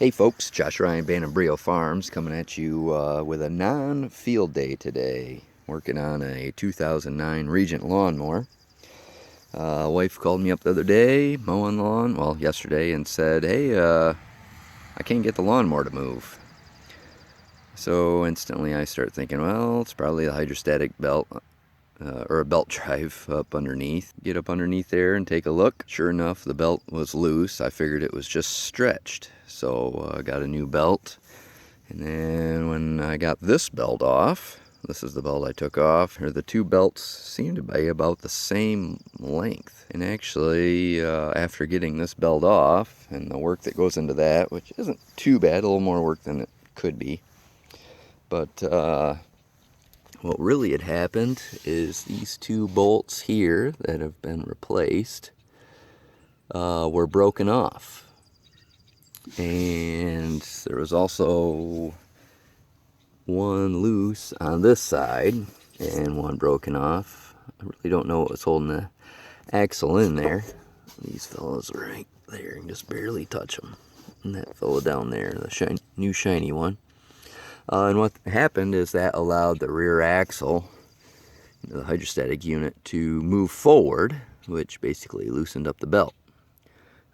Hey folks, Josh Ryan, Van and Brio Farms, coming at you with a non-field day today. Working on a 2009 Regent lawnmower. Wife called me up the other day, mowing the lawn, well, yesterday, and said, hey, I can't get the lawnmower to move. So instantly I start thinking, well, it's probably the hydrostatic belt, or a belt drive up underneath. Get up underneath there and take a look. Sure enough, the belt was loose. I figured it was just stretched. So I got a new belt. And then when I got this belt off, this is the belt I took off, the two belts seem to be about the same length. And actually, after getting this belt off and the work that goes into that, which isn't too bad, a little more work than it could be. But what really had happened is these two bolts here that have been replaced were broken off. And there was also one loose on this side and one broken off. I really don't know what was holding the axle in there. These fellows are right there. You can just barely touch them. And that fellow down there, the new shiny one. And what happened is that allowed the rear axle, the hydrostatic unit, to move forward, which basically loosened up the belt.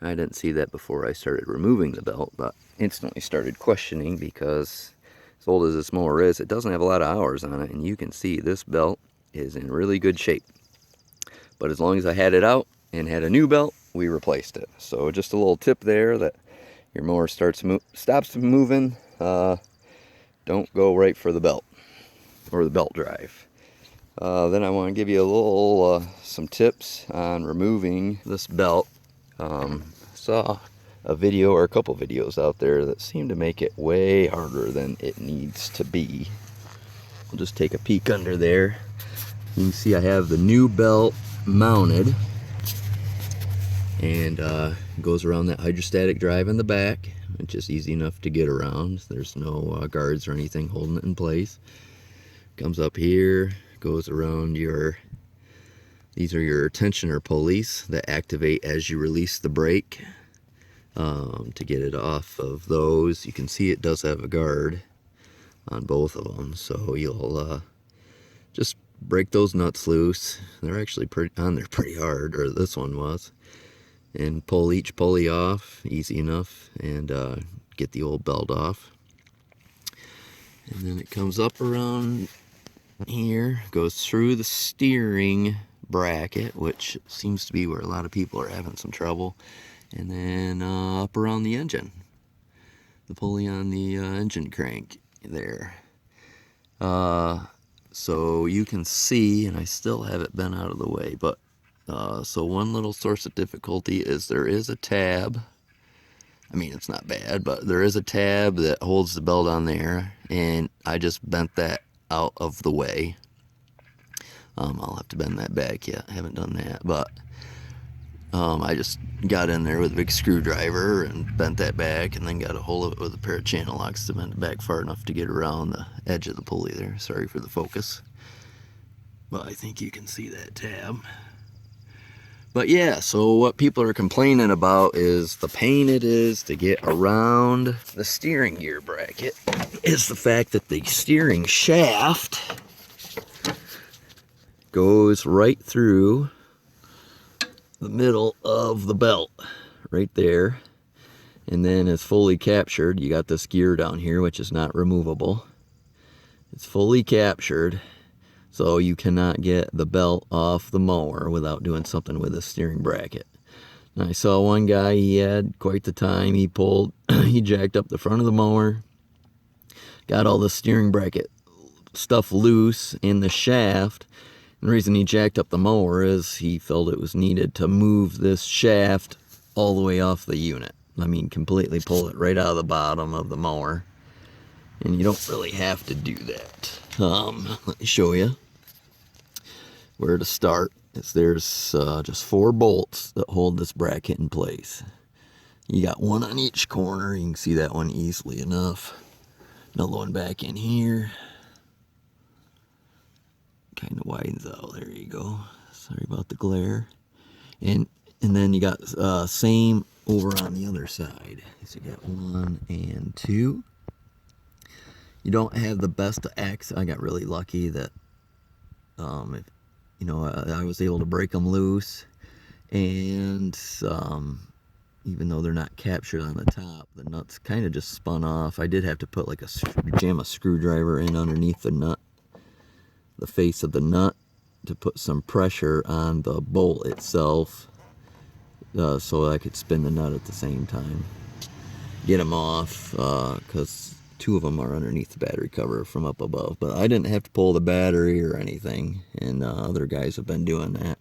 I didn't see that before I started removing the belt, but instantly started questioning because as old as this mower is, it doesn't have a lot of hours on it, and you can see this belt is in really good shape. But as long as I had it out and had a new belt, we replaced it. So just a little tip there that your mower stops moving, don't go right for the belt or the belt drive. Then I want to give you a little some tips on removing this belt. Saw a video or a couple videos out there that seem to make it way harder than it needs to be. I'll just take a peek under there. You can see I have the new belt mounted, and it goes around that hydrostatic drive in the back, which is easy enough to get around. There's no guards or anything holding it in place. Comes up here, goes around these are your tensioner pulleys that activate as you release the brake. To get it off of those, you can see it does have a guard on both of them, so you'll just break those nuts loose. They're actually on there pretty hard, or this one was, and pull each pulley off, easy enough, and get the old belt off. And then it comes up around here, goes through the steering bracket, which seems to be where a lot of people are having some trouble, and then up around the engine, the pulley on the engine crank there. So you can see, and I still have it bent out of the way, but so one little source of difficulty is there is a tab. I mean, it's not bad, but there is a tab that holds the belt on there, and I just bent that out of the way. I'll have to bend that back yet. I haven't done that, but I just got in there with a big screwdriver and bent that back, and then got a hold of it with a pair of channel locks to bend it back far enough to get around the edge of the pulley there. Sorry for the focus, but I think you can see that tab. But yeah, so what people are complaining about is the pain it is to get around the steering gear bracket. Is the fact that the steering shaft goes right through the middle of the belt, right there, and then is fully captured. You got this gear down here, which is not removable. It's fully captured, so you cannot get the belt off the mower without doing something with the steering bracket. And I saw one guy, he had quite the time. He he jacked up the front of the mower, got all the steering bracket stuff loose in the shaft. And the reason he jacked up the mower is he felt it was needed to move this shaft all the way off the unit. I mean, completely pull it right out of the bottom of the mower. And you don't really have to do that. Let me show you where to start. There's just 4 bolts that hold this bracket in place. You got one on each corner. You can see that one easily enough. Another one back in here. Kind of widens out. There you go. Sorry about the glare. And then you got same over on the other side. So you got 1 and 2. You don't have the best of X. I got really lucky that, if, you know, I was able to break them loose, and even though they're not captured on the top, the nuts kind of just spun off. I did have to put like jam a screwdriver in underneath the nut, the face of the nut, to put some pressure on the bolt itself, so I could spin the nut at the same time. Get them off, because 2 of them are underneath the battery cover from up above. But I didn't have to pull the battery or anything, and other guys have been doing that.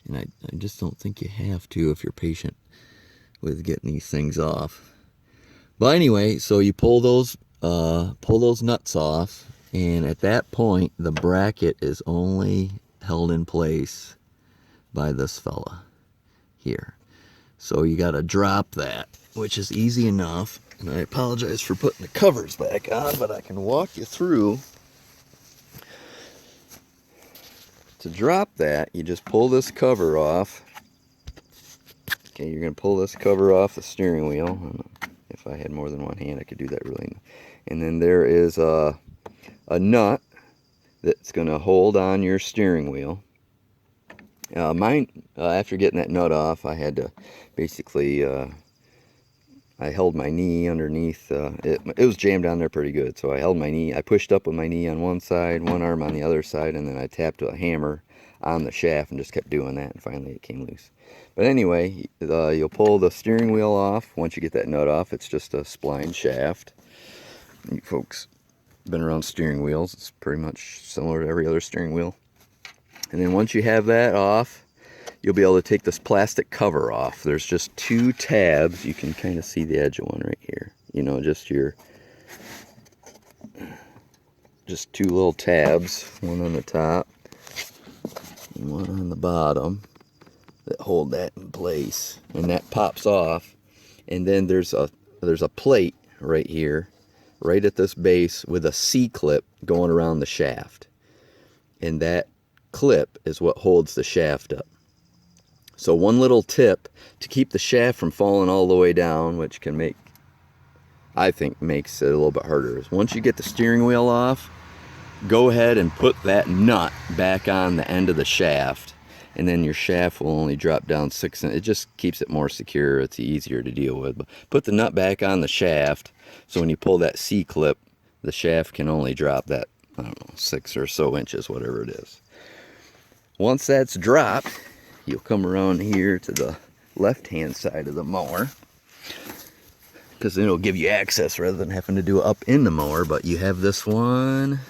And I just don't think you have to if you're patient with getting these things off. But anyway, so you pull those nuts off, and at that point the bracket is only held in place by this fella here. So you got to drop that, which is easy enough. And I apologize for putting the covers back on, but I can walk you through. To drop that, you just pull this cover off. Okay, you're going to pull this cover off the steering wheel. If I had more than one hand, I could do that really. And then there is a nut that's going to hold on your steering wheel. Mine, after getting that nut off, I had to basically, I held my knee underneath, it was jammed down there pretty good, so I held my knee, I pushed up with my knee on one side, one arm on the other side, and then I tapped a hammer on the shaft and just kept doing that, and finally it came loose. But anyway, you'll pull the steering wheel off. Once you get that nut off, it's just a spline shaft. You folks been around steering wheels, it's pretty much similar to every other steering wheel. And then once you have that off, you'll be able to take this plastic cover off. There's just 2 tabs. You can kind of see the edge of one right here. You know, just 2 little tabs, one on the top and one on the bottom, that hold that in place. And that pops off. And then there's a plate right here, right at this base, with a C-clip going around the shaft. And that clip is what holds the shaft up. So one little tip to keep the shaft from falling all the way down, which can make, I think makes it a little bit harder, is once you get the steering wheel off, go ahead and put that nut back on the end of the shaft, and then your shaft will only drop down 6 inches. It just keeps it more secure. It's easier to deal with. But put the nut back on the shaft, so when you pull that C-clip, the shaft can only drop that, I don't know, 6 or so inches, whatever it is. Once that's dropped, you'll come around here to the left-hand side of the mower, because then it'll give you access rather than having to do it up in the mower. But you have this one,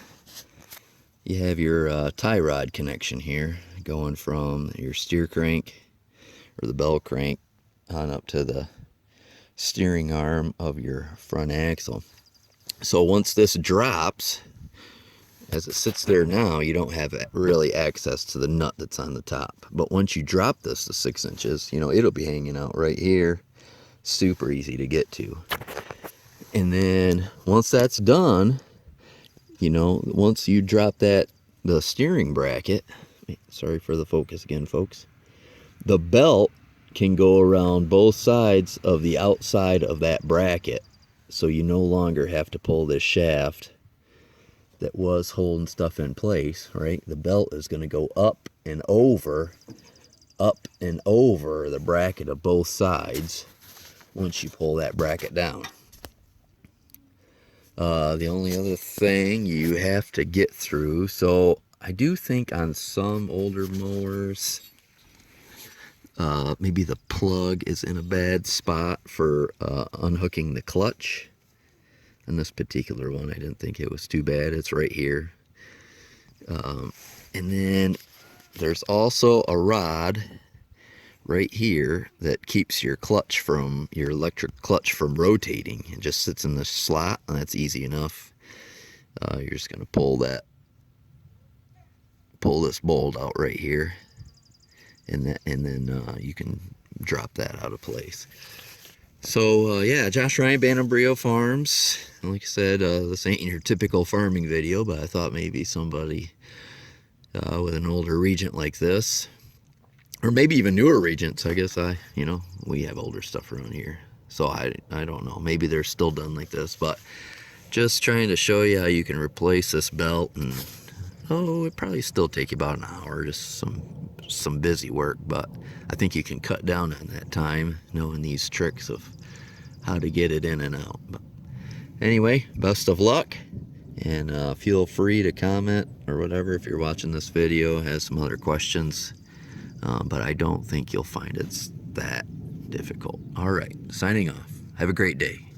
you have your tie rod connection here, going from your steer crank or the bell crank on up to the steering arm of your front axle. So once this drops, as it sits there now, you don't have really access to the nut that's on the top. But once you drop this to 6 inches, you know, it'll be hanging out right here. Super easy to get to. And then once that's done, you know, once you drop the steering bracket, sorry for the focus again, folks, the belt can go around both sides of the outside of that bracket. So you no longer have to pull this shaft that was holding stuff in place, right? The belt is going to go up and over the bracket of both sides once you pull that bracket down. The only other thing you have to get through, so I do think on some older mowers, maybe the plug is in a bad spot for unhooking the clutch. On this particular one, I didn't think it was too bad. It's right here. And then there's also a rod right here that keeps your electric clutch from rotating. It just sits in the slot, and that's easy enough. You're just going to pull this bolt out right here, and then you can drop that out of place. So yeah, Josh Ryan, Bantam Brio Farms. And like I said, this ain't your typical farming video, but I thought maybe somebody with an older Regent like this or maybe even newer Regents. I guess we have older stuff around here, so I don't know. Maybe they're still done like this, but just trying to show you how you can replace this belt, and it probably still take you about an hour, just some busy work, but I think you can cut down on that time knowing these tricks of how to get it in and out. But anyway, best of luck, and feel free to comment or whatever if you're watching this video, has some other questions, but I don't think you'll find it's that difficult. All right, signing off. Have a great day.